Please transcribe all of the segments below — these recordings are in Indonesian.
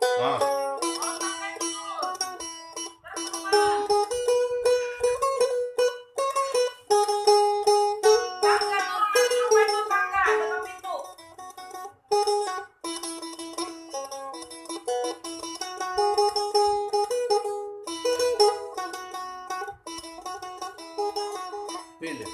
Ah, pilih.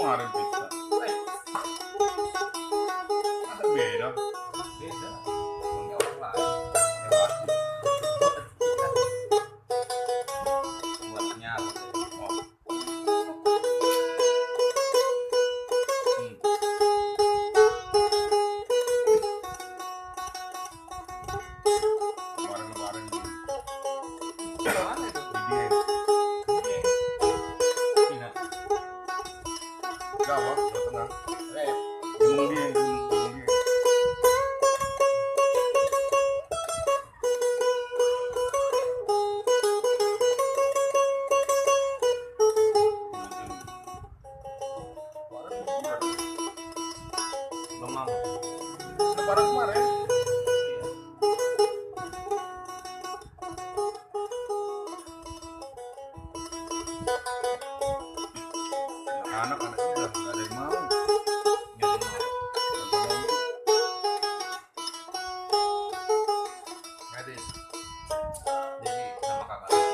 Kemarin pizza. Masa beda? Beda punya orang lain hebat buatnya Oh. Hmm. Kemarin-kemarin mana itu Didieng. Cina Jawa, Jawa Tengah. rap Gunung Dieng, Gunung Dieng. belum lama Lebaran kemarin. Anak-anak udah nggak ada yang mau. nggak mau Nggak mau.